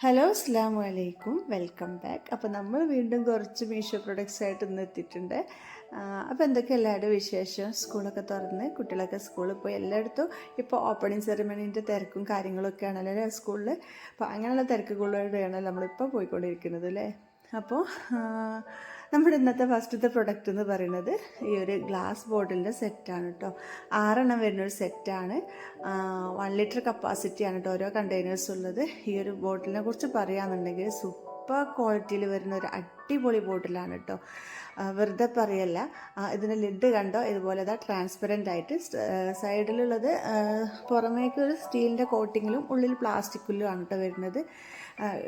Hello അസ്സലാമു അലൈക്കും, welcome back. അപ്പോൾ നമ്മൾ വീണ്ടും കുറച്ച് മീഷോ പ്രൊഡക്ട്സ് ആയിട്ട് ഇന്ന് എത്തിയിട്ടുണ്ട്. അപ്പോൾ എന്തൊക്കെ എല്ലാവരുടെ വിശേഷം? സ്കൂളൊക്കെ തുറന്ന് കുട്ടികളൊക്കെ സ്കൂളിൽ പോയി, എല്ലായിടത്തും ഇപ്പോൾ ഓപ്പണിംഗ് സെറിമണീൻ്റെ തിരക്കും കാര്യങ്ങളൊക്കെ ആണല്ലോ സ്കൂളിൽ. അപ്പോൾ അങ്ങനെയുള്ള തിരക്കുകളിലൂടെയാണ് നമ്മളിപ്പോൾ പോയിക്കൊണ്ടിരിക്കുന്നത് അല്ലേ. അപ്പോൾ നമ്മുടെ ഇന്നത്തെ ഫസ്റ്റത്തെ പ്രൊഡക്റ്റ് എന്ന് പറയുന്നത് ഈ ഒരു ഗ്ലാസ് ബോട്ടിലിൻ്റെ സെറ്റാണ് കേട്ടോ. 6 വരുന്നൊരു സെറ്റാണ്. 1 ലിറ്റർ കപ്പാസിറ്റിയാണ് കേട്ടോ ഓരോ കണ്ടെയ്നേഴ്സ് ഉള്ളത്. ഈ ഒരു ബോട്ടിലിനെ കുറിച്ച് പറയുകയാണെന്നുണ്ടെങ്കിൽ സൂപ്പർ ക്വാളിറ്റിയിൽ വരുന്ന ഒരു അടിപൊളി ബോട്ടിലാണ് കേട്ടോ. വെറുതെ പറയല്ല. ഇതിൻ്റെ ലിഡ് കണ്ടോ, ഇതുപോലെ ഇതാ ട്രാൻസ്പെറൻ്റ് ആയിട്ട് സൈഡിലുള്ളത് പുറമേക്ക് ഒരു സ്റ്റീലിൻ്റെ കോട്ടിങ്ങിലും ഉള്ളിൽ പ്ലാസ്റ്റിക്കിലും ആണ് കേട്ടോ വരുന്നത്.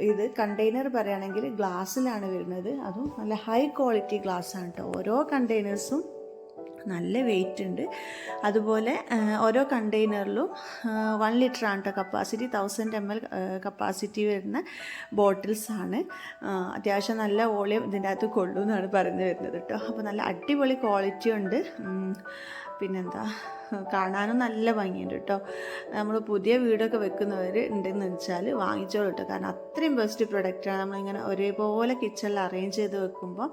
ഇത് കണ്ടെയ്നർ പറയുകയാണെങ്കിൽ ഗ്ലാസ്സിലാണ് വരുന്നത്. അതും നല്ല ഹൈ ക്വാളിറ്റി ഗ്ലാസ്സാണ് കേട്ടോ. ഓരോ കണ്ടെയ്നേഴ്സും നല്ല വെയിറ്റ് ഉണ്ട്. അതുപോലെ ഓരോ കണ്ടെയ്നറിലും 1 ലിറ്ററാണ് കേട്ടോ കപ്പാസിറ്റി. 1000 ml കപ്പാസിറ്റി വരുന്ന ബോട്ടിൽസാണ്. അത്യാവശ്യം നല്ല വോളിയം ഇതിൻ്റെ അകത്ത് കൊള്ളൂ എന്നാണ് പറഞ്ഞു വരുന്നത് കേട്ടോ. അപ്പോൾ നല്ല അടിപൊളി ക്വാളിറ്റി ഉണ്ട്. പിന്നെന്താ, കാണാനും നല്ല ഭംഗിയുണ്ട് കേട്ടോ. നമ്മൾ പുതിയ വീടൊക്കെ വെക്കുന്നവർ ഉണ്ടെന്ന് വെച്ചാൽ വാങ്ങിച്ചോളൂ കേട്ടോ. കാരണം അത്രയും ബെസ്റ്റ് പ്രൊഡക്റ്റാണ്. നമ്മളിങ്ങനെ ഒരേപോലെ കിച്ചണിൽ അറേഞ്ച് ചെയ്ത് വെക്കുമ്പോൾ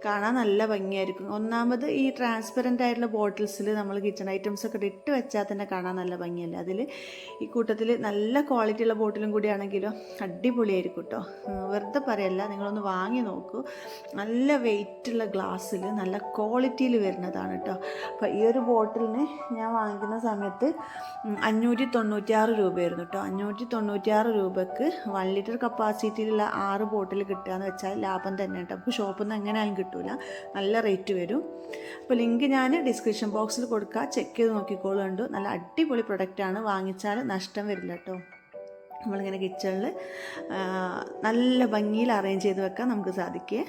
കാണാൻ നല്ല ഭംഗിയായിരിക്കും. ഒന്നാമത് ഈ ട്രാൻസ്പെറൻ്റ് ആയിട്ടുള്ള ബോട്ടിൽസിൽ നമ്മൾ കിച്ചൺ ഐറ്റംസ് ഒക്കെ ഇട്ട് വെച്ചാൽ തന്നെ കാണാൻ നല്ല ഭംഗിയല്ലേ. അതിൽ ഈ കൂട്ടത്തിൽ നല്ല ക്വാളിറ്റിയുള്ള ബോട്ടിലും കൂടിയാണെങ്കിലോ അടിപൊളിയായിരിക്കും കേട്ടോ. വെറുതെ പറയല്ല, നിങ്ങളൊന്ന് വാങ്ങി നോക്കൂ. നല്ല വെയിറ്റുള്ള ഗ്ലാസ്സിൽ നല്ല ക്വാളിറ്റിയിൽ വരുന്നതാണ് കേട്ടോ. അപ്പോൾ ഈ ഒരു ബോട്ടിലിന് ഞാൻ വാങ്ങിക്കുന്ന സമയത്ത് 596 രൂപയായിരുന്നു കേട്ടോ. 596 രൂപയ്ക്ക് 1 ലിറ്റർ കപ്പാസിറ്റിയിലുള്ള 6 ബോട്ടിൽ കിട്ടുക എന്ന് വെച്ചാൽ ലാഭം തന്നെ കേട്ടോ. അപ്പോൾ ഷോപ്പിൽ നിന്ന് എങ്ങനെയാലും കിട്ടില്ല, നല്ല റേറ്റ് വരും. അപ്പോൾ ലിങ്ക് ഞാൻ ഡിസ്ക്രിപ്ഷൻ ബോക്സിൽ കൊടുക്കുക, ചെക്ക് ചെയ്ത് നോക്കിക്കോളുണ്ട്. നല്ല അടിപൊളി പ്രൊഡക്റ്റാണ്, വാങ്ങിച്ചാൽ നഷ്ടം വരില്ല കേട്ടോ. നമ്മളിങ്ങനെ കിച്ചണിൽ നല്ല ഭംഗിയിൽ അറേഞ്ച് ചെയ്ത് വെക്കാൻ നമുക്ക് സാധിക്കേ.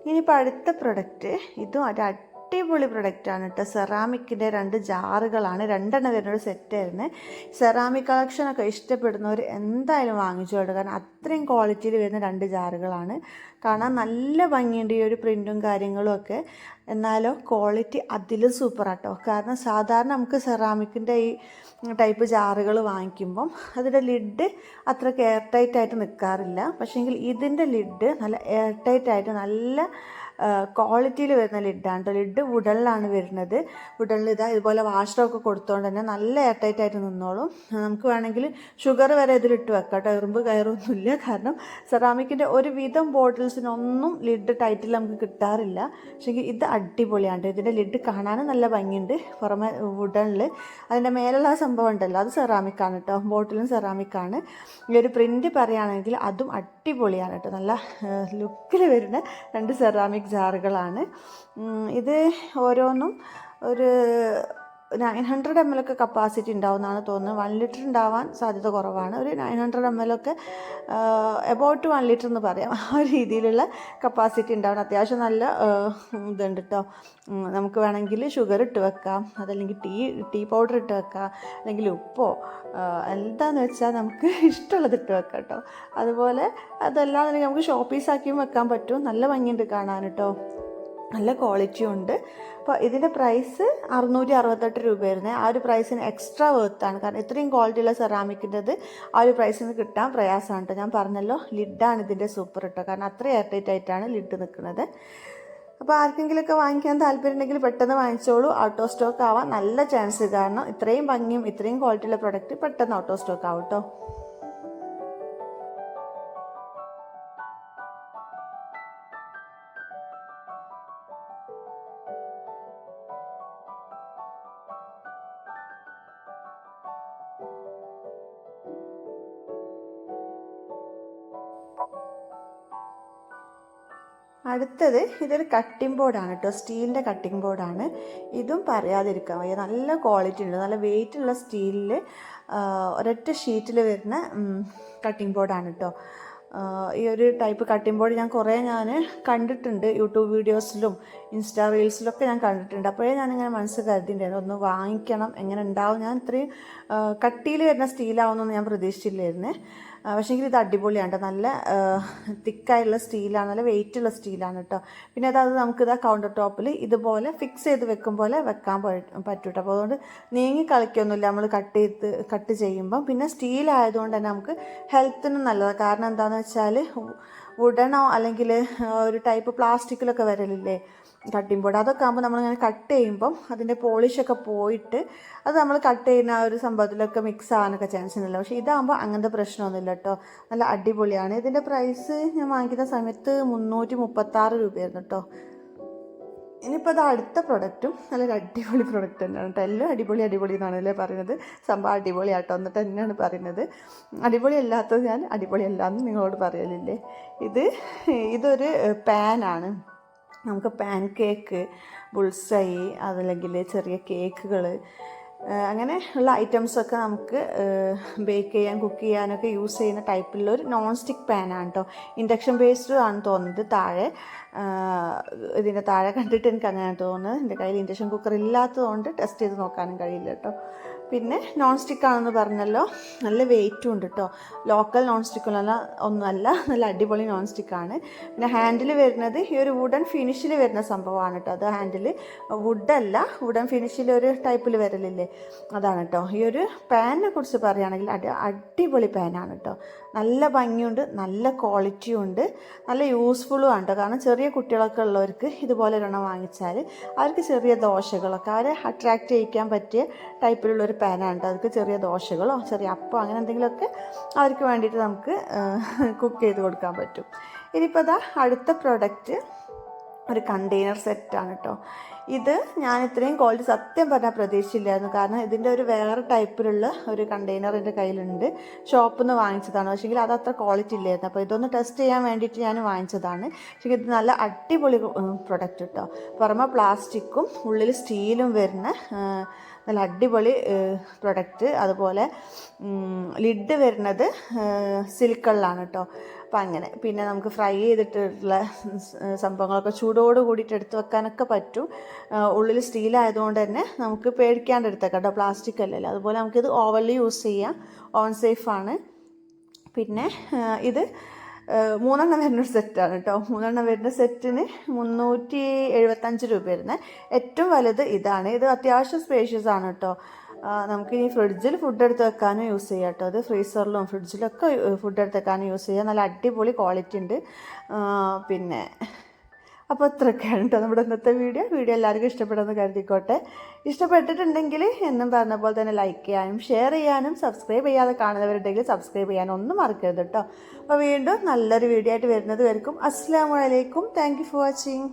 ഇനിയിപ്പോൾ അടുത്ത പ്രൊഡക്റ്റ്, ഇതും ഒരു അടിപൊളി പ്രൊഡക്റ്റാണ് കേട്ടോ. സെറാമിക്കിൻ്റെ 2 ജാറുകളാണ്. 2 വരുന്നൊരു സെറ്റായിരുന്നു. സെറാമിക് കളക്ഷനൊക്കെ ഇഷ്ടപ്പെടുന്നവർ എന്തായാലും വാങ്ങിച്ചു കേട്ടോ. കാരണം അത്രയും ക്വാളിറ്റിയിൽ വരുന്ന 2 ജാറുകളാണ്. കാണാൻ നല്ല ഭംഗിയുണ്ട് ഈ ഒരു പ്രിൻറ്റും കാര്യങ്ങളും ഒക്കെ. എന്നാലോ ക്വാളിറ്റി അതിലും സൂപ്പറാട്ടോ. കാരണം സാധാരണ നമുക്ക് സെറാമിക്കിൻ്റെ ഈ ടൈപ്പ് ജാറുകൾ വാങ്ങിക്കുമ്പം അതിൻ്റെ ലിഡ് അത്ര എയർ ടൈറ്റ് ആയിട്ട് നിൽക്കാറില്ല. പക്ഷേങ്കിൽ ഇതിൻ്റെ ലിഡ് നല്ല എയർ ടൈറ്റ് ആയിട്ട് നല്ല ക്വാളിറ്റിയിൽ വരുന്ന ലിഡാണ് കേട്ടോ. ലിഡ് വുഡനിലാണ് വരുന്നത്. വുഡനിൽ ഇതാ ഇതുപോലെ വാഷറൊക്കെ കൊടുത്തുകൊണ്ട് തന്നെ നല്ല എയർ ടൈറ്റ് ആയിട്ട് നിന്നോളും. നമുക്ക് വേണമെങ്കിൽ ഷുഗർ വരെ ഇതിലിട്ട് വെക്കാം കേട്ടോ. എറുമ്പ് കയറൊന്നുമില്ല. കാരണം സെറാമിക്കിൻ്റെ ഒരുവിധം ബോട്ടിൽസിനൊന്നും ലിഡ് ടൈറ്റിൽ നമുക്ക് കിട്ടാറില്ല. പക്ഷേ ഇത് അടിപൊളിയാണ്. ഇതിൻ്റെ ലിഡ് കാണാനും നല്ല ഭംഗിയുണ്ട്. പുറമെ വുഡനിൽ അതിൻ്റെ മേലുള്ള സംഭവം ഉണ്ടല്ലോ, അത് സെറാമിക്കാണ് കേട്ടോ. ബോട്ടിലും സെറാമിക്കാണ്. ഈ ഒരു പ്രിൻറ്റ് പറയുകയാണെങ്കിൽ അതും അടിപൊളിയാണ് കേട്ടോ. നല്ല ലുക്കിൽ വരുന്ന 2 സെറാമിക് ജാറുകളാണ്. ഇത് ഓരോന്നും ഒരു 900 ml ഒക്കെ കപ്പാസിറ്റി ഉണ്ടാവുമെന്നാണ് തോന്നുന്നത്. 1 ലിറ്റർ ഉണ്ടാവാൻ സാധ്യത കുറവാണ്. ഒരു 900 ml ഒക്കെ എബൌട്ട് 1 ലിറ്റർ എന്ന് പറയാം. ആ രീതിയിലുള്ള കപ്പാസിറ്റി ഉണ്ടാവണം. അത്യാവശ്യം നല്ല ഇതുണ്ട് കേട്ടോ. നമുക്ക് വേണമെങ്കിൽ ഷുഗർ ഇട്ട് വെക്കാം, അതല്ലെങ്കിൽ ടീ പൗഡർ ഇട്ട് വെക്കാം, അല്ലെങ്കിൽ ഉപ്പോ എന്താണെന്ന് വെച്ചാൽ നമുക്ക് ഇഷ്ടമുള്ളത് ഇട്ട് വെക്കാം കേട്ടോ. അതുപോലെ അതല്ലാതെ നമുക്ക് ഷോ പീസാക്കിയും വെക്കാൻ പറ്റും. നല്ല ഭംഗിയുണ്ട് കാണാൻ കേട്ടോ. നല്ല ക്വാളിറ്റിയും ഉണ്ട്. അപ്പോൾ ഇതിൻ്റെ പ്രൈസ് 668 രൂപയായിരുന്നു. ആ ഒരു പ്രൈസിന് എക്സ്ട്രാ വേർത്താണ്. കാരണം ഇത്രയും ക്വാളിറ്റിയുള്ള സെറാമിക്കിൻ്റെത് ആ ഒരു പ്രൈസിന് കിട്ടാൻ പ്രയാസമാണ് കേട്ടോ. ഞാൻ പറഞ്ഞല്ലോ ലിഡാണ് ഇതിൻ്റെ സൂപ്പർ കേട്ടോ. കാരണം അത്ര എയർ ടൈറ്റ് ആയിട്ടാണ് ലിഡ് നിൽക്കുന്നത്. അപ്പോൾ ആർക്കെങ്കിലുമൊക്കെ വാങ്ങിക്കാൻ താല്പര്യം ഉണ്ടെങ്കിൽ പെട്ടെന്ന് വാങ്ങിച്ചോളൂ. ഔട്ട് ഓഫ് സ്റ്റോക്ക് ആവാൻ നല്ല ചാൻസ്. കാരണം ഇത്രയും ഭംഗിയും ഇത്രയും ക്വാളിറ്റിയുള്ള പ്രൊഡക്റ്റ് പെട്ടെന്ന് ഔട്ട് ഓഫ് സ്റ്റോക്ക് ആവും കേട്ടോ. അടുത്തത് ഇതൊരു കട്ടിംഗ് ബോർഡാണ് കേട്ടോ. സ്റ്റീലിൻ്റെ കട്ടിംഗ് ബോർഡാണ്. ഇതും പറയാതിരിക്കാൻ വയ്യ. നല്ല ക്വാളിറ്റി ഉണ്ട്. നല്ല വെയിറ്റുള്ള സ്റ്റീലിൽ ഒരൊറ്റ ഷീറ്റിൽ വരുന്ന കട്ടിംഗ് ബോർഡാണ് കേട്ടോ. ഈ ഒരു ടൈപ്പ് കട്ടിംഗ് ബോർഡ് ഞാൻ കണ്ടിട്ടുണ്ട്. യൂട്യൂബ് വീഡിയോസിലും ഇൻസ്റ്റാ റീൽസിലൊക്കെ ഞാൻ കണ്ടിട്ടുണ്ട്. അപ്പോഴേ ഞാനിങ്ങനെ മനസ്സ് കരുതിയിട്ടുണ്ടായിരുന്നു ഒന്ന് വാങ്ങിക്കണം, എങ്ങനെ ഉണ്ടാവും. ഞാൻ ഇത്രയും കട്ടിയിൽ വരുന്ന സ്റ്റീലാവുമെന്നൊന്നും ഞാൻ പ്രതീക്ഷിച്ചില്ലായിരുന്നേ. പക്ഷേങ്കിൽ ഇത് അടിപൊളിയാണ് കേട്ടോ. നല്ല തിക്കായിട്ടുള്ള സ്റ്റീലാണ്, നല്ല വെയിറ്റുള്ള സ്റ്റീലാണ് കേട്ടോ. പിന്നെ അത് നമുക്കിതാ കൗണ്ടർ ടോപ്പിൽ ഇതുപോലെ ഫിക്സ് ചെയ്ത് വെക്കും പോലെ വെക്കാൻ പറ്റും കേട്ടോ. അപ്പോൾ അതുകൊണ്ട് നീങ്ങി കളിക്കൊന്നുമില്ല നമ്മൾ കട്ട് ചെയ്യുമ്പം. പിന്നെ സ്റ്റീലായതുകൊണ്ട് തന്നെ നമുക്ക് ഹെൽത്തിനും നല്ലതാണ്. കാരണം എന്താണെന്ന് വെച്ചാൽ വുഡനോ അല്ലെങ്കിൽ ഒരു ടൈപ്പ് പ്ലാസ്റ്റിക്കിലൊക്കെ വരലില്ലേ കട്ടിംഗ് ബോർഡ്, അതൊക്കെ ആകുമ്പോൾ നമ്മളിങ്ങനെ കട്ട് ചെയ്യുമ്പം അതിൻ്റെ പോളിഷൊക്കെ പോയിട്ട് അത് നമ്മൾ കട്ട് ചെയ്യുന്ന ആ ഒരു സംഭവത്തിലൊക്കെ മിക്സ് ആകാനൊക്കെ ചാൻസ് ഉണ്ടല്ലോ. പക്ഷേ ഇതാകുമ്പോൾ അങ്ങനത്തെ പ്രശ്നമൊന്നുമില്ല കേട്ടോ. നല്ല അടിപൊളിയാണ്. ഇതിൻ്റെ പ്രൈസ് ഞാൻ വാങ്ങിക്കുന്ന സമയത്ത് 336 രൂപയായിരുന്നു കേട്ടോ. ഇനിയിപ്പോൾ അത് അടുത്ത പ്രൊഡക്റ്റും നല്ലൊരു അടിപൊളി പ്രൊഡക്റ്റ് തന്നെയാണ് കേട്ടോ. എല്ലാം അടിപൊളി എന്നാണല്ലേ പറയുന്നത്. സംഭവം അടിപൊളിയാട്ടോ എന്നിട്ട് തന്നെയാണ് പറയുന്നത്. അടിപൊളി അല്ലാത്തത് ഞാൻ അടിപൊളി അല്ലാന്ന് നിങ്ങളോട് പറയലില്ലേ. ഇതൊരു പാനാണ്. നമുക്ക് പാൻ കേക്ക്, ബുൾസൈ, അതല്ലെങ്കിൽ ചെറിയ കേക്കുകൾ, അങ്ങനെ ഉള്ള ഐറ്റംസൊക്കെ നമുക്ക് ബേക്ക് ചെയ്യാൻ, കുക്ക് ചെയ്യാനൊക്കെ യൂസ് ചെയ്യുന്ന ടൈപ്പിലുള്ളൊരു നോൺ സ്റ്റിക്ക് പാനാണ് കേട്ടോ. ഇൻഡക്ഷൻ ബേസ്ഡ് ആണ് തോന്നുന്നത്. ഇതിൻ്റെ താഴെ കണ്ടിട്ട് എനിക്ക് അങ്ങനെ തോന്നുന്നത്. എൻ്റെ കയ്യിൽ ഇൻഡക്ഷൻ കുക്കർ ഇല്ലാത്തതുകൊണ്ട് ടെസ്റ്റ് ചെയ്ത് നോക്കാനും കഴിയില്ല കേട്ടോ. പിന്നെ നോൺ സ്റ്റിക്കാണെന്ന് പറഞ്ഞല്ലോ, നല്ല വെയിറ്റും ഉണ്ട് കേട്ടോ. ലോക്കൽ നോൺ ഒന്നുമല്ല, നല്ല അടിപൊളി നോൺ സ്റ്റിക്കാണ്. പിന്നെ ഹാൻഡിൽ വരുന്നത് ഈ ഒരു വുഡൻ ഫിനിഷിൽ വരുന്ന സംഭവമാണ് കേട്ടോ. അത് ഹാൻഡിൽ വുഡല്ല, വുഡൻ ഫിനിഷിൽ ഒരു ടൈപ്പിൽ വരലില്ലേ, അതാണ് കേട്ടോ. ഈ ഒരു പാനിനെ കുറിച്ച് പറയുകയാണെങ്കിൽ അടിപൊളി പാനാണ് കേട്ടോ. നല്ല ഭംഗിയുണ്ട്, നല്ല ക്വാളിറ്റിയും ഉണ്ട്, നല്ല യൂസ്ഫുള്ളും ആണ് കേട്ടോ. കാരണം ചെറിയ കുട്ടികളൊക്കെ ഉള്ളവർക്ക് ഇതുപോലെ ഒരെണ്ണം വാങ്ങിച്ചാൽ അവർക്ക് ചെറിയ ദോശകളൊക്കെ അവരെ അട്രാക്റ്റ് ചെയ്യിക്കാൻ പറ്റിയ ടൈപ്പിലുള്ളൊരു പാനാണ് കേട്ടോ. അവർക്ക് ചെറിയ ദോശകളോ ചെറിയ അപ്പം അങ്ങനെ എന്തെങ്കിലുമൊക്കെ അവർക്ക് വേണ്ടിയിട്ട് നമുക്ക് കുക്ക് ചെയ്ത് കൊടുക്കാൻ പറ്റും. ഇനിയിപ്പോൾ അടുത്ത പ്രൊഡക്റ്റ് ഒരു കണ്ടെയ്നർ സെറ്റാണ് കേട്ടോ. ഇത് ഞാൻ ഇത്രയും ക്വാളിറ്റി സത്യം പറഞ്ഞാൽ പ്രതീക്ഷിച്ചില്ലായിരുന്നു. കാരണം ഇതിൻ്റെ ഒരു വേറെ ടൈപ്പിലുള്ള ഒരു കണ്ടെയ്നർ എൻ്റെ കയ്യിലുണ്ട്. ഷോപ്പിൽ നിന്ന് വാങ്ങിച്ചതാണ്. പക്ഷേങ്കിൽ അത് അത്ര ക്വാളിറ്റി ഇല്ലായിരുന്നു. അപ്പോൾ ഇതൊന്ന് ടെസ്റ്റ് ചെയ്യാൻ വേണ്ടിയിട്ട് ഞാൻ വാങ്ങിച്ചതാണ്. പക്ഷേ ഇത് നല്ല അടിപൊളി പ്രൊഡക്റ്റ് കേട്ടോ. പുറമെ പ്ലാസ്റ്റിക്കും ഉള്ളിൽ സ്റ്റീലും വരുന്ന നല്ല അടിപൊളി പ്രൊഡക്റ്റ്. അതുപോലെ ലിഡ് വരുന്നത് സിലിക്കണിലാണ് കേട്ടോ. അപ്പം അങ്ങനെ പിന്നെ നമുക്ക് ഫ്രൈ ചെയ്തിട്ടുള്ള സംഭവങ്ങളൊക്കെ ചൂടോട് കൂടിയിട്ട് എടുത്ത് വെക്കാനൊക്കെ പറ്റും. ഉള്ളിൽ സ്റ്റീലായതുകൊണ്ട് തന്നെ നമുക്ക് പേടിക്കാണ്ട് എടുത്തേക്കാം കേട്ടോ. പ്ലാസ്റ്റിക് അല്ലല്ലോ. അതുപോലെ നമുക്കിത് ഓവനിൽ യൂസ് ചെയ്യാം, ഓവൻ സേഫാണ്. പിന്നെ ഇത് 3 വരുന്നൊരു സെറ്റാണ് കേട്ടോ. 3 വരുന്ന സെറ്റിന് 375 രൂപ വരുന്നത്. ഏറ്റവും വലുത് ഇതാണ്. ഇത് അത്യാവശ്യം സ്പേഷ്യസ് ആണ് കേട്ടോ. നമുക്ക് ഈ ഫ്രിഡ്ജിൽ ഫുഡ് എടുത്ത് വെക്കാനും യൂസ് ചെയ്യാം കേട്ടോ. അത് ഫ്രീസറിലും ഫ്രിഡ്ജിലൊക്കെ ഫുഡ് എടുത്ത് വെക്കാനും യൂസ് ചെയ്യാം. നല്ല അടിപൊളി ക്വാളിറ്റി ഉണ്ട്. പിന്നെ അപ്പോൾ ഇത്രയൊക്കെയാണ് കേട്ടോ നമ്മുടെ ഇന്നത്തെ വീഡിയോ എല്ലാവർക്കും ഇഷ്ടപ്പെടുമെന്ന് കരുതിക്കോട്ടെ. ഇഷ്ടപ്പെട്ടിട്ടുണ്ടെങ്കിൽ എന്നും പറഞ്ഞ പോലെ തന്നെ ലൈക്ക് ചെയ്യാനും ഷെയർ ചെയ്യാനും സബ്സ്ക്രൈബ് ചെയ്യാതെ കാണുന്നവരുണ്ടെങ്കിൽ സബ്സ്ക്രൈബ് ചെയ്യാനും ഒന്നും മറക്കരുത് കേട്ടോ. അപ്പോൾ വീണ്ടും നല്ലൊരു വീഡിയോ ആയിട്ട് വരുന്നത് വരെക്കും അസ്സലാമു അലൈക്കും. Thank you for watching.